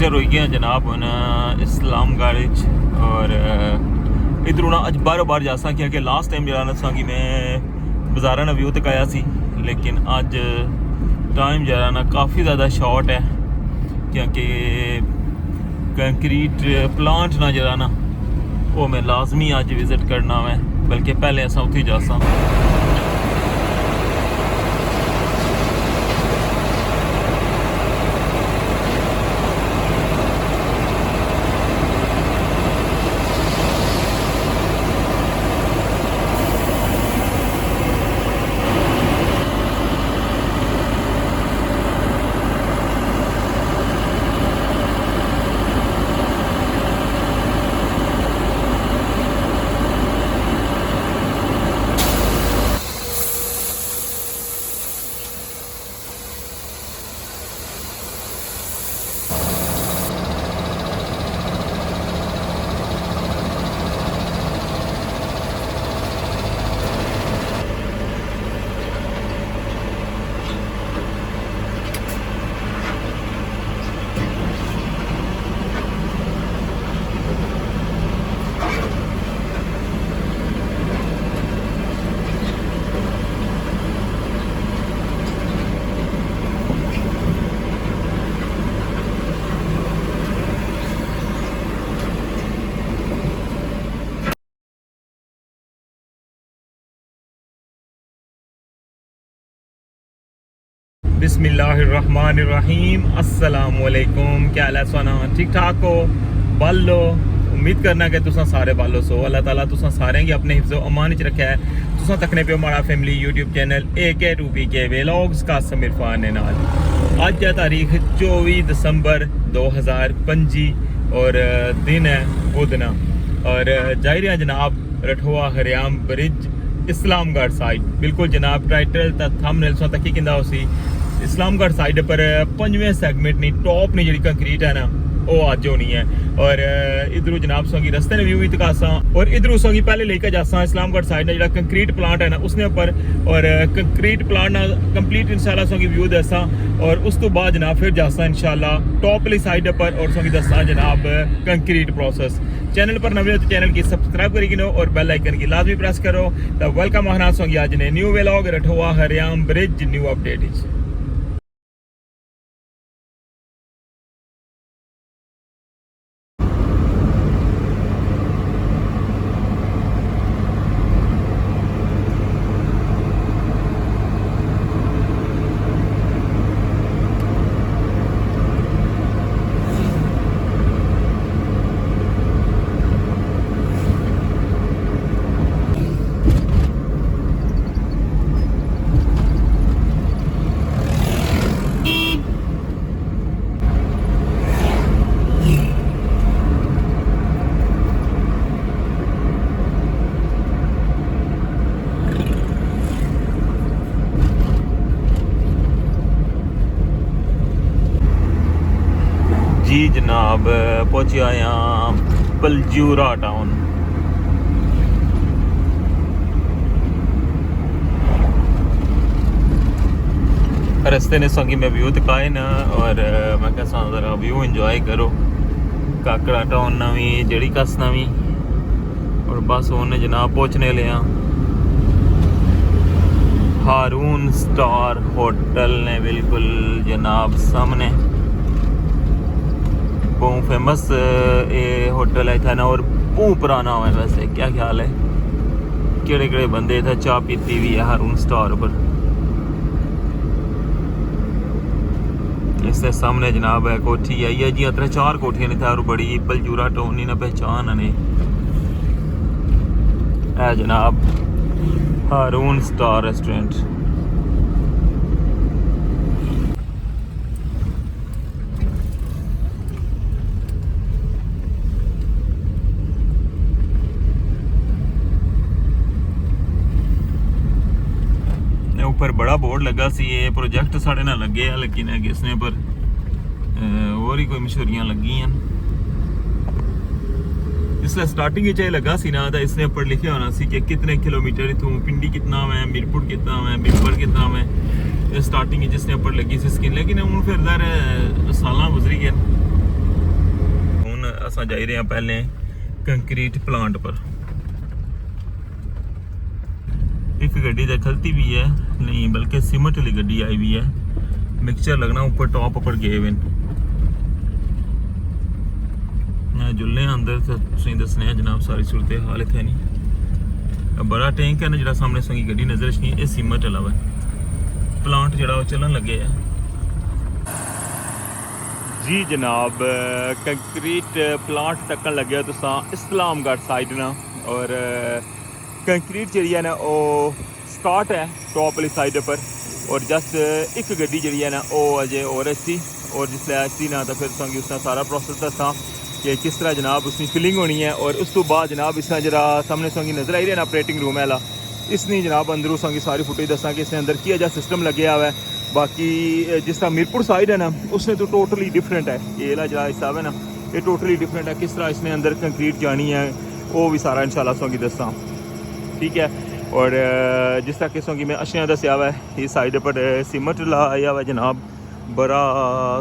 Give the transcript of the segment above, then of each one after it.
Inter हो गया जनाब हूँ इस्लामगढ़ और इधरों ना अज बार बार जा सा कि लास्ट टाइम जरा ना कि मैं बाजारा ना व्यू तक आया सी, लेकिन अज टाइम जरा ना काफ़ी ज़्यादा शॉर्ट है क्योंकि कंक्रीट प्लांट ना जरा ना वो मैं लाजमी अज विजिट करना मैं, बल्कि पहले असा उत्थे जा सा। बिस्मिल्लाहिर्रहमानिर्रहीम, अस्सलामुअलैकुम। क्या हाल है सोना? ठीक ठाक हो? बालो उम्मीद करना कि तुसा सारे बालो सो। अल्लाह ताला तुसा सारे गी अपने हिफ्ज़ो अमान च रखा है। तुसा तकने पे हमारा family YouTube channel AK2PK vlogs का समीर फान ने नाल। अज है तारीख 24 दिसंबर 2025 और दिन है बुधना और जाहिर है जनाब रठोआ हरियाम ब्रिज इस्लामगढ़ साइड। बिल्कुल जनाब टाइटल थंबनेल सो तक किंदा होसी इस्लामगढ़ साइड पर 5वें सैगमेंट नहीं टॉप नहीं जी कंक्रीट है ना वो अज होनी है। और इधरों जनाब सोंगी रस्ते ने व्यू भी तकासा और इधरों सोंगी पहले लेकर जासा इस्लामगढ़ साइड ने जो कंक्रीट प्लांट है ना उसने ऊपर और कंक्रीट प्लांट ना कंप्लीट इंशाल्लाह सोंगी व्यू दसा और उस तो बाद जनाब फिर जासा इंशाल्लाह टॉप वाली साइड पर और सोंगी दसा जनाब कंक्रीट प्रोसेस। चैनल पर नवे तो चैनल की सब्सक्राइब करी गिनो और बेल आइकन की लाजमी प्रेस करो। तो वेलकम आहना सोंगी आज ने न्यू व्लॉग रठोआ हरियाम ब्रिज न्यू अपडेट। जी जनाब पहुंचे आया पलजूरा टाउन। रस्ते ने संगी में व्यू तकाए ना और मैं क्या जरा व्यू इंजॉय करो। काकड़ा टाउन नवी जड़ी कस नवी और बस उन्हें जनाब पहुंचने लिया हारून स्टार होटल ने बिल्कुल जनाब सामने बहुत फेमस ये होटल है था ना और बहुत पुराना है। वैसे क्या ख्याल है केड़े केड़े बंदे था चाह पीती हुई है हारून स्टार पर। इसके सामने जनाब है कोठी आई है जी अतर 4 कोठियां ने था और बड़ी पलजूरा टाउन ने पहचान ने है जनाब हारून स्टार रेस्टोरेंट। ऊपर बड़ा बोर्ड लगा सी ये प्रोजेक्ट साढ़े ना लगे है, लेकिन इसने पर और ही कोई मशहूरियां लगी हैं। इसलिए स्टार्टिंग ही चाहिए लगा सी ना तो इसने ऊपर लिखे होना सी कि कितने किलोमीटर इतों पिंडी कितना है मीरपुर कितना है मिरपुर कितना है स्टार्टिंग जिसने ऊपर लगी सी स्किन। लेकिन हूँ फिर साल गुजरी गए असां जा रहे हैं पहले कंक्रीट प्लांट पर। एक गड्डी तो खलती भी है नहीं, बल्कि सीमेंट वाली गड्डी आई हुई है। मिक्सचर लगना ऊपर टॉप पर गए हुए जुलने अंदर तो दसने जनाब सारी सूरत हाल इतने नहीं। बड़ा टैंक है ना जो सामने संगी गड्डी नजर नहीं, ये सीमेंट वाला वा प्लांट जो चलन लगे है जी जनाब। कंक्रीट प्लांट तकन लगे तो इस्लामगढ़ साइड ना, और कंक्रीट जी है ना वो स्टार्ट है टॉप वाली साइड पर, और जस्ट एक गड्डी जी है ना वो अजे और सी, और जिसले ऐसी ना तो फिर संगी उसका सारा प्रोसेस दसा कि किस तरह जनाब उसकी फिलिंग होनी है। और उस तो बाद जनाब इसका जरा सामने संगी नजर आई रहा है ना ऑपरेटिंग रूम वाला, इसने जनाब अंदरों संगी सारी फुटेज दसा कि इसने अंदर किया जा सिस्टम लगे हुआ है। बाकी जिस तरह मीरपुर साइड है ना उसने तो टोटली डिफरेंट है, ये वाला जरा हिसाब है ना ये टोटली डिफरेंट है। किस तरह इसने अंदर कंक्रीट जानी है वो भी सारा इंशाल्लाह संगी दसा, ठीक है। और जिस तरह किसों की मैं अशिया दसिया हुआ है, इस साइड पर सीमेंट लाया हुआ जनाब, बड़ा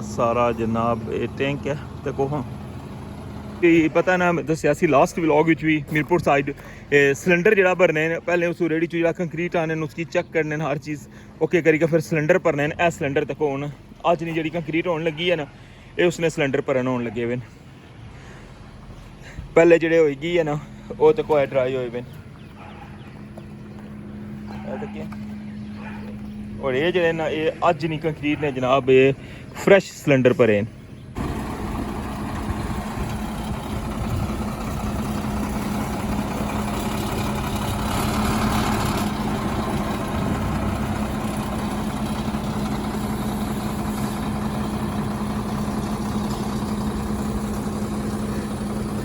सारा जनाब ये टैंक है। देखो हाँ पता ना दसिया लास्ट व्लॉग भी मीरपुर साइड सिलेंडर जो भरने पहले उस रेडी जो कंक्रीट आने उसकी चेक करने हर चीज़ ओके करी फिर सिलेंडर भरने ए सिलेंडर तक हो अज नहीं जी कंक्रीट होने लगी है ना, ये उसने सिलेंडर भरन होने लगे हुए पहले जोड़े होगी है ना वो तक ड्राई हुए और ये जो ना ये अज नहीं कंक्रीट ने जनाब ये फ्रैश सिलेंडर भरे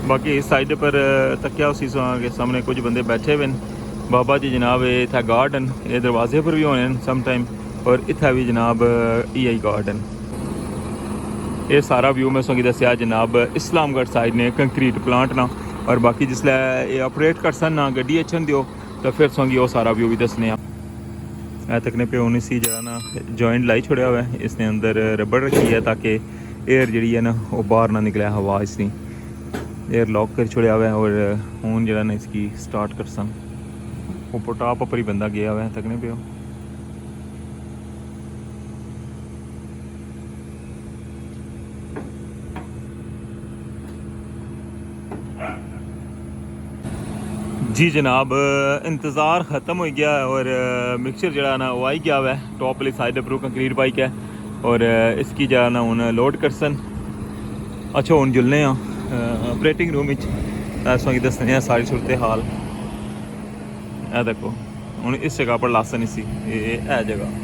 बाकी इस साइड पर तकिया उसी के सामने कुछ बंदे बैठे हुए बाबा जी जनाब इतना गार्डन ये दरवाजे पर भी होने सम टाइम, और इतना भी जनाब आई गार्डन। ये सारा व्यू मैं संगी दसिया जनाब इस्लामगढ़ साइड ने कंक्रीट प्लांट ना, और बाकी जिसले ये ऑपरेट कर सन ना गड्डी अच्छन दियो तो फिर संगी वो सारा व्यू भी दसने तकने पे उन्हीं सी जगह ना जॉइंट लाई छोड़ा हुआ है, इसने अंदर रबड़ रखी है ताकि एयर जी है ना वो बाहर ना निकले, हवा इसने एयर लॉक कर छोड़ा हुआ है। और हूँ जरा ना इसकी स्टार्ट कर सन ऊपर टॉप पर ही बंदा गया हुआ है तकने पे जी जनाब। इंतज़ार ख़त्म हो गया और मिक्सचर जरा ना वो आई गया हुआ है टॉप वाली साइड पर कंक्रीट बाइक है, और इसकी जरा ना हूँ लोड कर सन। अच्छा हूँ जुलने ऑपरेटिंग रूम की दसने सारी सूरत हाल ए देखो हूँ इस जगह पर लासन इसी ए जगह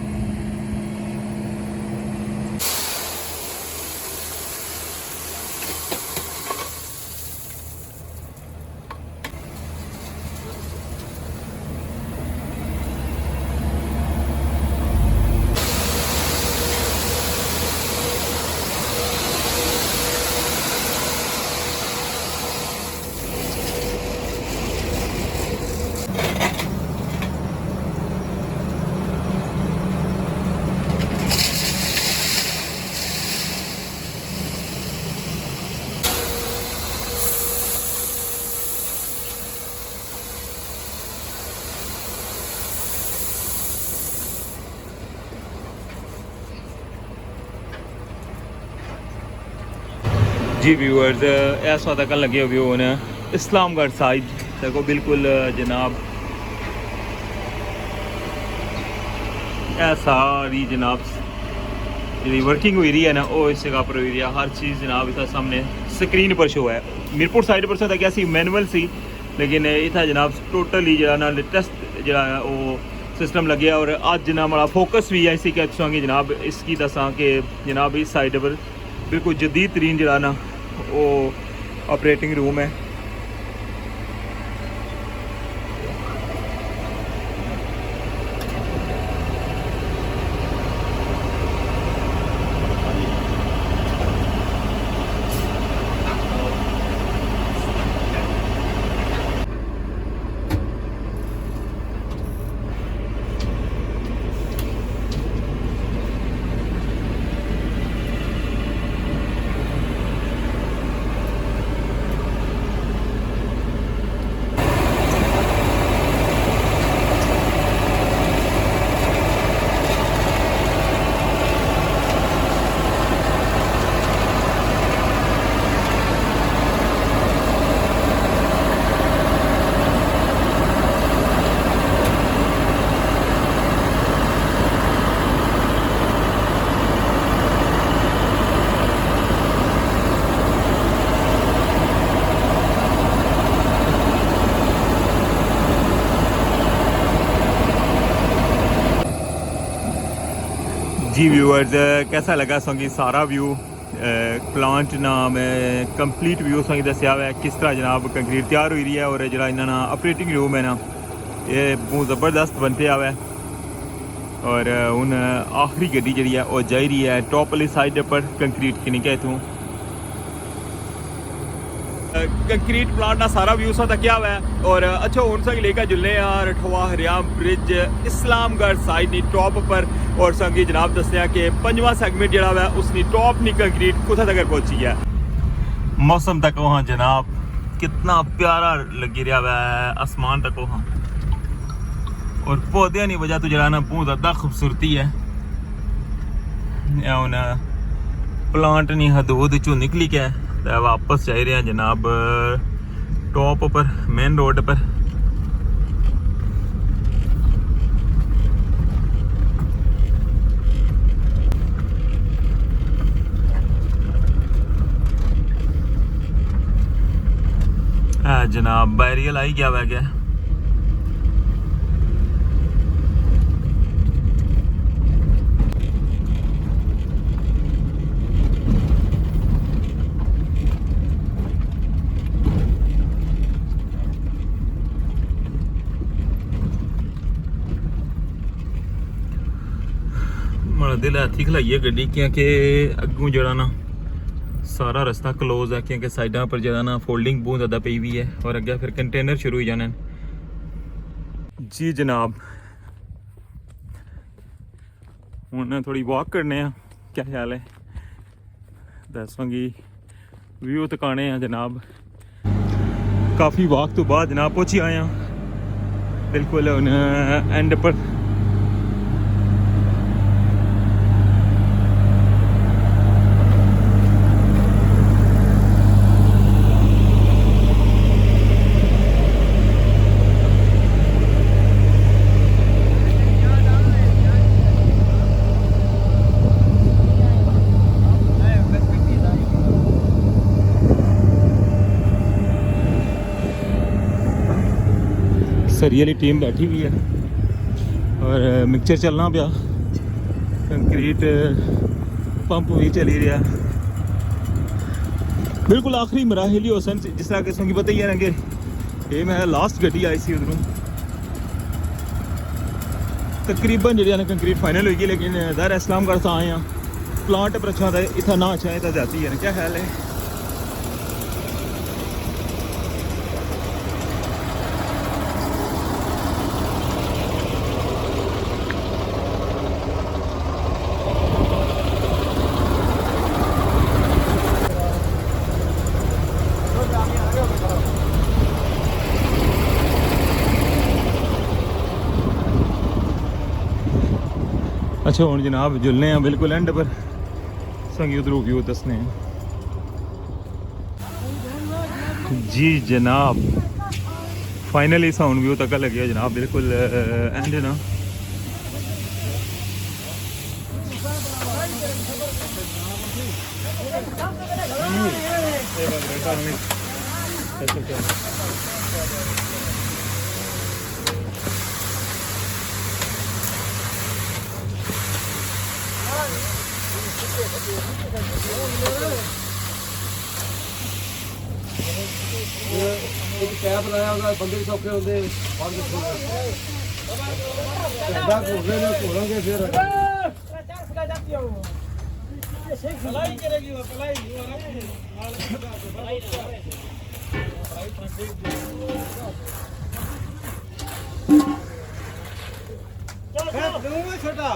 जी व्यूअर्स इस वक्त तक लगे हुए होने इस्लामगढ़ साइड देखो बिल्कुल जनाब सारी जनाब जी वर्किंग हुई रही है ना वो इस जगह पर हुई रही है, हर चीज़ जनाब इतना सामने स्क्रीन पर शो है। मीरपुर साइड पर तो क्या सी मैनुअल सी, लेकिन इतना जनाब टोटली जरा ना लेटेस्ट जरा वो सिस्टम लगे, और अज ना बड़ा फोकस भी है इसी कहूँगी जनाब इसकी दसा कि जनाब इस साइड पर बिल्कुल जदीद तरीन जरा ना वो ऑपरेटिंग रूम है। जी व्यूअर्स, कैसा लगा संगी सारा व्यू प्लांट नाम कंप्लीट व्यू संगी दसिया हुआ है किस तरह जनाब कंक्रीट तैयार हुई रही है और जो इन्होंने ऑपरेटिंग रूम है ना ये बहुत ज़बरदस्त बन पे हुआ है। और हूँ आखिरी गड्डी जी है वो जाई रही है टॉप वाली साइड पर कंक्रीट की निकल इतों कंक्रीट प्लांट का सारा व्यू सा क्या हुआ है। और अच्छा हूँ संग लेकर जुलने रठवा हरियाम ब्रिज इस्लामगढ़ साइड नी टॉप पर और संगी जनाब दसिया कि 5वां सेगमेंट जरा है उसकी टॉप नी कंक्रीट कुछ तक पहुंची है। मौसम तक वहाँ जनाब कितना प्यारा लगी रहा है आसमान तक वहाँ और पौधे की वजह तो जरा ना बहुत ज़्यादा खूबसूरती है। हूँ प्लांट नहीं हदूद चो निकली के वापस जा रहे हैं जनाब टॉप पर मेन रोड पर। जनाब बैरियल आई क्या हुआ क्या बड़ा दिल हथी खलाइए गड्डी क्योंकि अगू जरा ना सारा रास्ता क्लोज है क्योंकि साइडा पर जरा ना फोल्डिंग बहुत ज़्यादा पई हुई है और अगे फिर कंटेनर शुरू हो जाने। जी जनाब हूँ थोड़ी वॉक करने हैं क्या ख्याल है दसोंगी व्यू तकाने हैं जनाब। काफ़ी वॉक तो बाद जनाब पहुँची आए हैं बिल्कुल एंड पर। सरी वाली टीम बैठी हुई है और मिक्सचर चलना पाया कंक्रीट पंप भी चली रहा बिल्कुल आखिरी मराहल ही हो सन जिस तरह किस्म की पता ही है कि ये मैं लास्ट गड्डी आई सी उधरों तकरीबन जी कंक्रीट फाइनल होगी लेकिन ज़ाहिर इस्लामगढ़ से आए हैं प्लांट पर अच्छा था इतना ना अच्छा है जाती है क्या ख्याल है। अच्छा हूँ जनाब जुलने हैं बिल्कुल एंड पर संगी उधरों व्यू दसने हैं। जी जनाब फाइनली साउंड व्यू तक लग गया जनाब बिल्कुल एंड है ना। एक कैब लाया होगा बंदे भी सौखे होंगे घूमेंगे फिर छोटा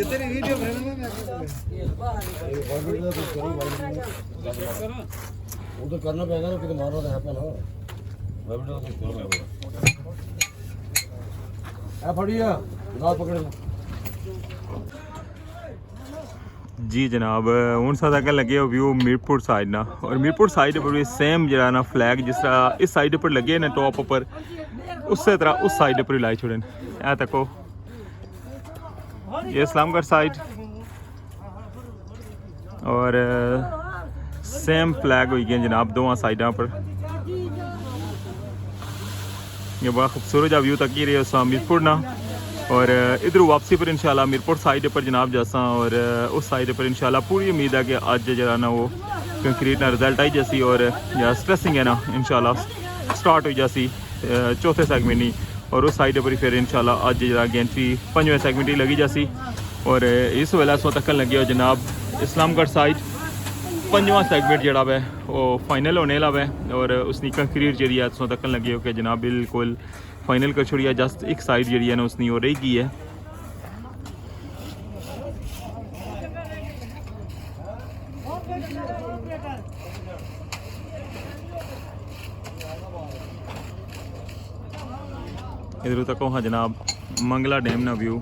तेरी वीडियो वो तो करना पड़ेगा ना कि मारना है अपना फड़िया ना पकड़े। जी जनाब हूँ सादा कर लगे हो व्यू मीरपुर साइड ना और मीरपुर साइड पर भी सेम जरा ना फ्लैग जिस तरह इस साइड पर लगे ना टॉप पर उस तरह उस साइड पर लाई छोड़े ए तको ये इस्लामगढ़ साइड और सेम फ्लैग हुई गए जनाब दोवां साइडा पर। ये बड़ा खूबसूरत जा व्यू तक ही रहे उस मीरपुर ना और इधर वापसी पर इंशाल्लाह मीरपुर साइड पर जनाब जैसा और उस साइड पर इंशाल्लाह पूरी उम्मीद है कि आज जरा ना वो कंक्रीट ना रिजल्ट आई जैसी और या स्ट्रेसिंग है ना इंशाल्लाह स्टार्ट हुई जैसी चौथे सेगमेंट ही और उस साइड पर फिर इंशाल्लाह आज जरा गेंट्री 5वें सेगमेंट ही लगी जैसी और इस वेला सो तक लगे हो जनाब इस्लामगढ़ साइड 5वां सेगमेंट जड़ा है वो फाइनल होने लगा है और उसकी कंक्रीट जी है सो तक लगे हो कि जनाब बिल्कुल फाइनल कर छोड़ी है जस्ट एक साइड जी है ना उसकी हो रही की है। इधर तक हाँ जनाब मंगला डैम ना व्यू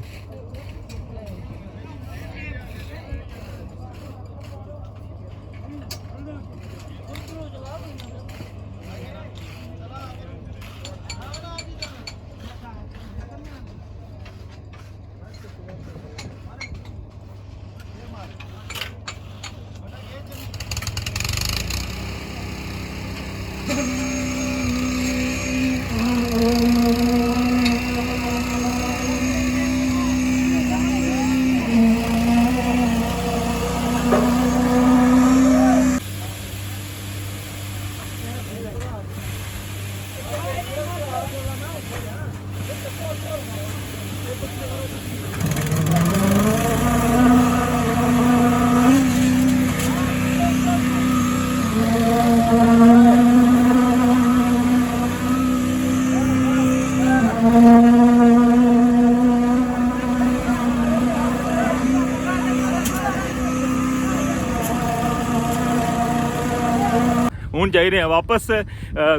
हूँ जा रहे हैं वापस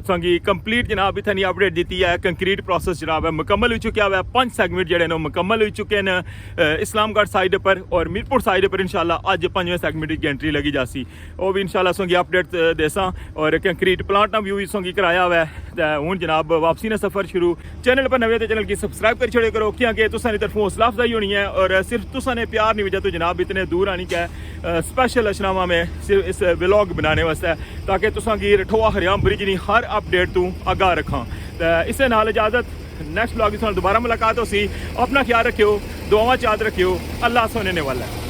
संगी कंप्लीट जनाब इतनी अपडेट दी है कंक्रीट प्रोसेस जनाब है मुकम्मल हो चुका है 5 सेगमेंट जड़े मुकम्मल हो चुके हैं इस्लामगढ़ साइड पर और मीरपुर साइड पर इंशाल्लाह अज 5वें सेगमेंट की एंट्री लगी जासी वो भी इंशाल्लाह संगी अपडेट देसा और कंक्रीट प्लांट ना व्यू संगी कराया हुआ है हूँ जनाब वापसी ने सफ़र शुरू चैनल पर नवे तो चैनल की सब्सक्राइब कर छोड़े करो क्योंकि तुसानी तरफों हौसला अफजाई होनी है और सिर्फ तुसा ने प्यार नहीं भेजा तो जनाब इतने दूर आनी क्या स्पेशल अशनामा में सिर्फ इस व्लॉग बनाने वास्ते ताकि तुसा की रठोआ हरियाम ब्रिज नहीं हर अपडेट तू आगाह रखा तो इस नाल इजाजत नेक्स्ट व्लॉग दोबारा मुलाकात हो सी अपना ख्याल रखियो दुआवां याद रखियो अल्लाह सोने वाला है।